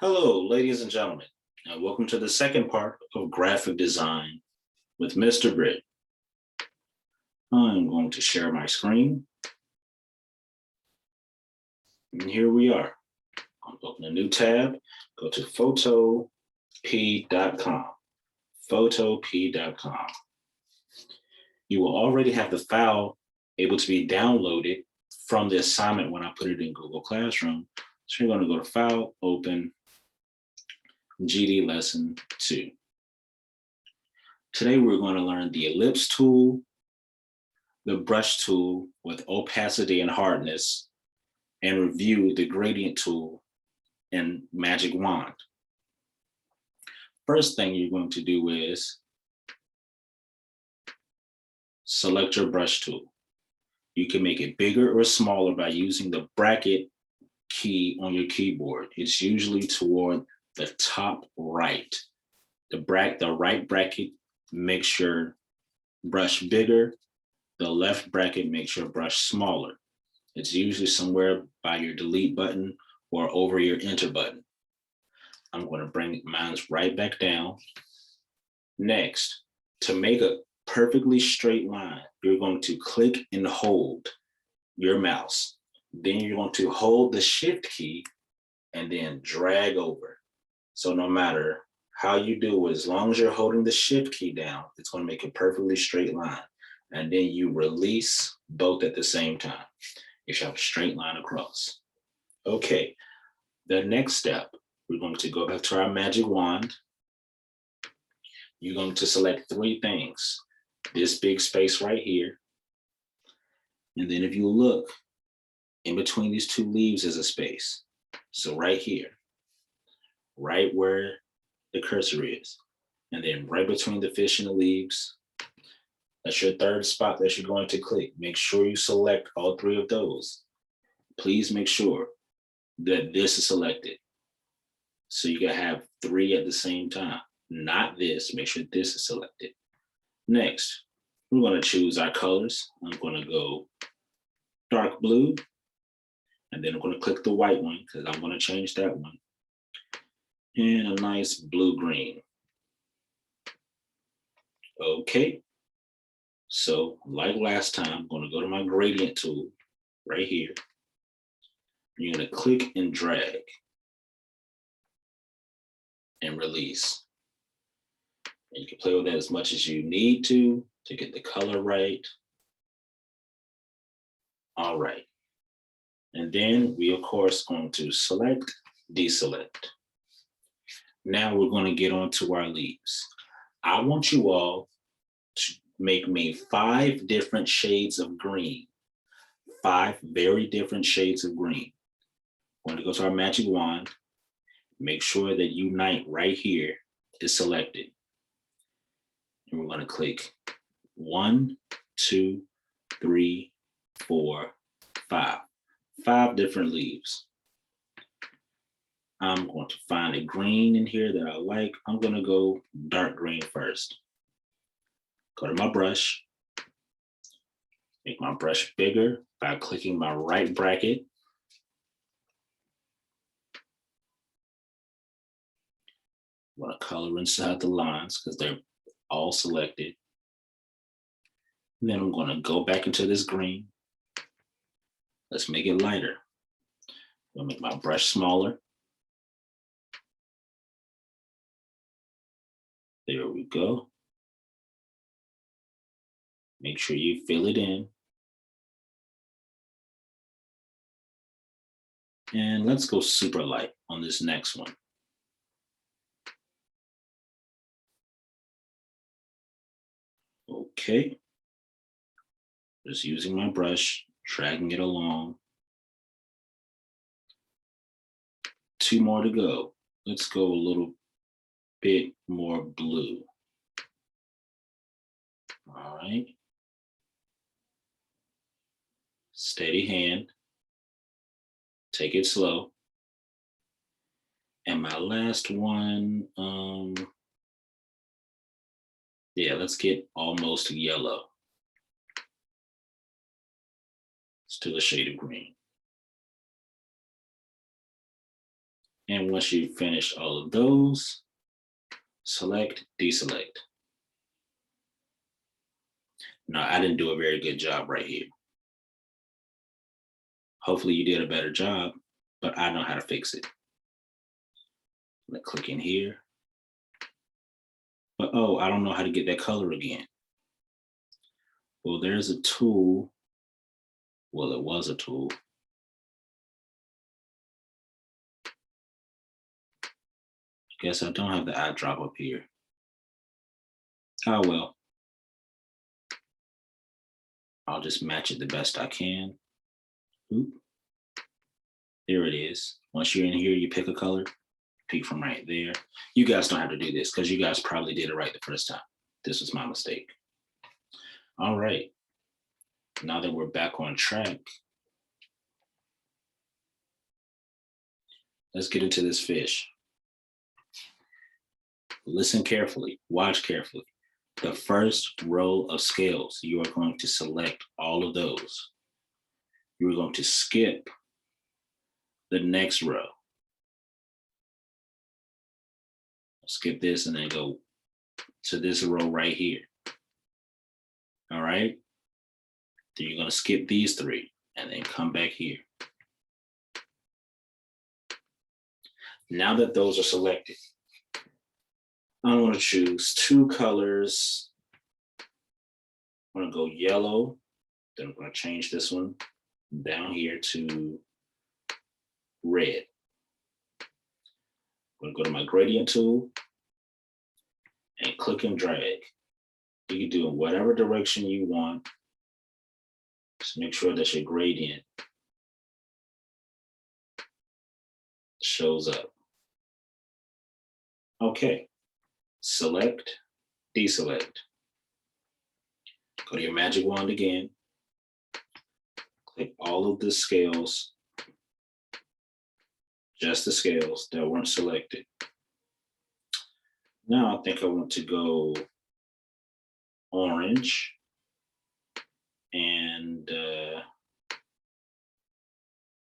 Hello, ladies and gentlemen, and welcome to the second part of graphic design with Mr. Britt. I'm going to share my screen. And here we are. I'll open a new tab, go to photop.com. Photop.com. You will already have the file able to be downloaded from the assignment when I put it in Google Classroom. So you're going to go to File, Open, GD Lesson 2. Today we're going to learn the ellipse tool, the brush tool with opacity and hardness, and review the gradient tool and magic wand. First thing you're going to do is select your brush tool. You can make it bigger or smaller by using the bracket key on your keyboard. It's usually toward the top right. The right bracket makes your brush bigger. The left bracket makes your brush smaller. It's usually somewhere by your delete button or over your enter button. I'm going to bring mine right back down. Next, to make a perfectly straight line, you're going to click and hold your mouse. Then you're going to hold the shift key and then drag over. So no matter how you do it, as long as you're holding the shift key down, it's going to make a perfectly straight line. And then you release both at the same time. You should have a straight line across. Okay, the next step, we're going to go back to our magic wand. You're going to select three things. This big space right here. And then if you look, in between these two leaves is a space. So right here, right where the cursor is. And then right between the fish and the leaves, that's your third spot that you're going to click. Make sure you select all three of those. Please make sure that this is selected. So you can have three at the same time, not this. Make sure this is selected. Next, we're going to choose our colors. I'm going to go dark blue, and then I'm going to click the white one because I'm going to change that one. And a nice blue-green. Okay. So like last time, I'm going to go to my gradient tool right here. You're going to click and drag and release. And you can play with that as much as you need to get the color right. All right. And then we, of course, going to select, deselect. Now we're going to get onto our leaves. I want you all to make me 5 different shades of green. 5 very different shades of green. We're going to go to our magic wand. Make sure that Unite right here is selected. And we're going to click 1, 2, 3, 4, 5. 5 different leaves. I'm going to find a green in here that I like. I'm going to go dark green first. Go to my brush. Make my brush bigger by clicking my right bracket. I want to color inside the lines because they're all selected. And then I'm going to go back into this green. Let's make it lighter. I'll make my brush smaller. There we go. Make sure you fill it in. And let's go super light on this next one. Okay. Just using my brush, dragging it along. 2 more to go. Let's go a little bit more blue. All right. Steady hand. Take it slow. And my last one, yeah, let's get almost yellow. Still a shade of green. And once you finish all of those, select, deselect. Now, I didn't do a very good job right here. Hopefully you did a better job, but I know how to fix it. I'm gonna click in here. But oh, I don't know how to get that color again. Well, there's a tool. Well, it was a tool. I guess I don't have the eyedrop up here. Oh well. I'll just match it the best I can. Oop. There it is. Once you're in here, you pick a color, pick from right there. You guys don't have to do this because you guys probably did it right the first time. This was my mistake. All right. Now that we're back on track, let's get into this fish. Listen carefully, watch carefully. The first row of scales, you are going to select all of those. You are going to skip the next row. Skip this and then go to this row right here. All right. Then you're going to skip these three and then come back here. Now that those are selected, I want to choose two colors. I'm going to go yellow. Then I'm going to change this one down here to red. I'm going to go to my gradient tool and click and drag. You can do it in whatever direction you want. Just make sure that your gradient shows up. Okay, select, deselect. Go to your magic wand again. Click all of the scales, just the scales that weren't selected. Now I think I want to go orange and let's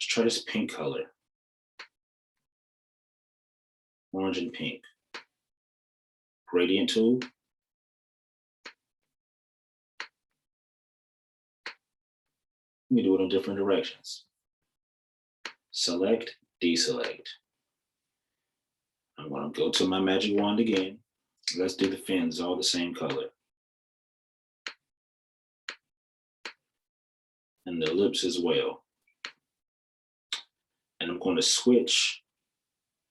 try this pink color. Orange and pink. Gradient tool. You can do it in different directions. Select, deselect. I'm going to go to my magic wand again. Let's do the fins all the same color. And the lips as well. And I'm going to switch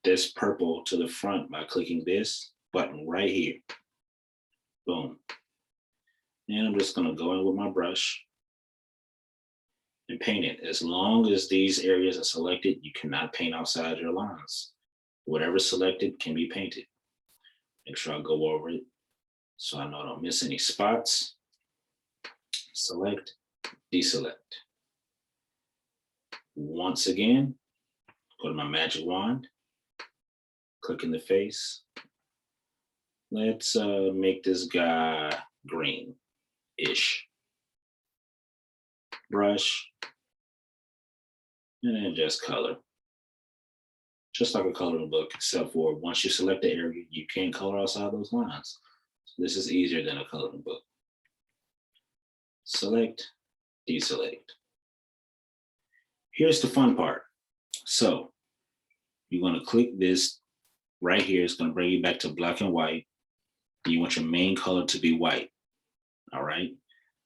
this purple to the front by clicking this button right here. Boom. And I'm just going to go in with my brush and paint it. As long as these areas are selected, you cannot paint outside your lines. Whatever's selected can be painted. Make sure I go over it so I know I don't miss any spots. Select, deselect. Once again, go to my magic wand, click in the face. Let's make this guy green-ish. Brush, and then just color. Just like a coloring book, except for once you select the area, you can't color outside those lines. So this is easier than a coloring book. Select, deselect. Here's the fun part. So you're going to click this right here. It's going to bring you back to black and white. You want your main color to be white. All right.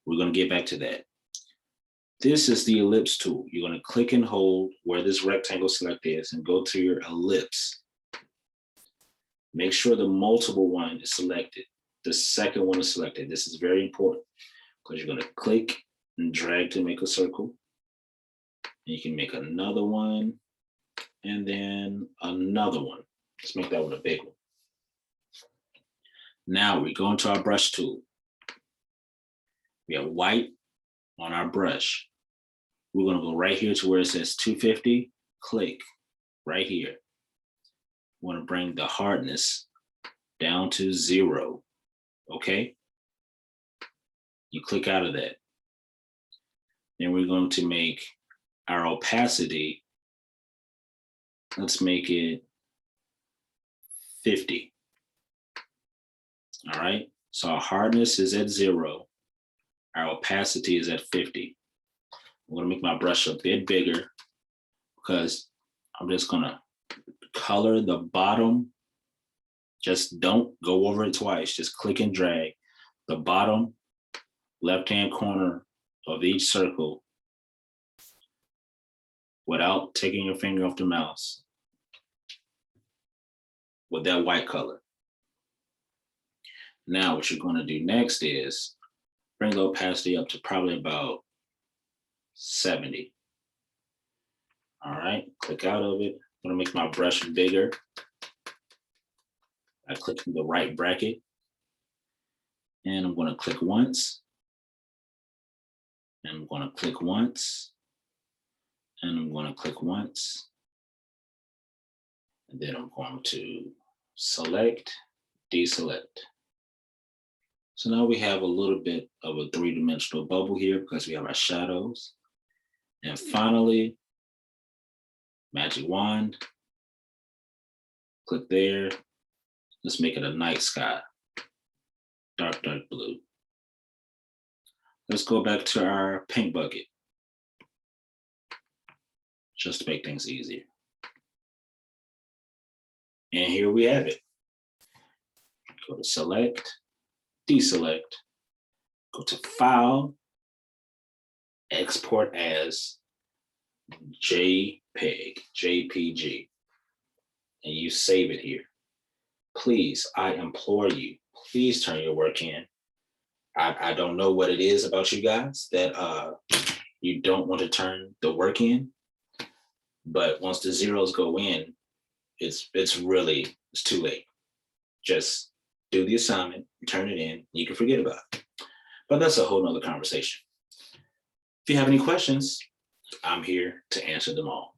We're going to get back to that. This is the ellipse tool. You're going to click and hold where this rectangle select is and go to your ellipse. Make sure the multiple one is selected. The second one is selected. This is very important because you're going to click and drag to make a circle. And you can make another one and then another one. Let's make that one a big one. Now we go into our brush tool. We have white on our brush. We're going to go right here to where it says 250. Click right here. We want to bring the hardness down to 0. Okay? You click out of that. Then we're going to make our opacity let's make it 50. All right, so our hardness is at 0. Our opacity is at 50. I'm gonna make my brush a bit bigger because I'm just gonna color the bottom. Just don't go over it twice. Just click and drag the bottom left-hand corner of each circle without taking your finger off the mouse with that white color. Now what you're going to do next is bring the opacity up to probably about 70. All right, click out of it. I'm going to make my brush bigger. I click the right bracket and I'm going to click once. And I'm going to click once. And I'm going to click once. And then I'm going to select, deselect. So now we have a little bit of a 3-dimensional bubble here because we have our shadows. And finally, magic wand, click there. Let's make it a night sky, dark, dark blue. Let's go back to our paint bucket, just to make things easier. And here we have it. Go to select, deselect, go to file, export as JPEG, JPG, and you save it here. Please, I implore you, please turn your work in. I don't know what it is about you guys that you don't want to turn the work in, but once the zeros go in, it's too late. Just do the assignment, turn it in, you can forget about it. But that's a whole nother conversation. If you have any questions, I'm here to answer them all.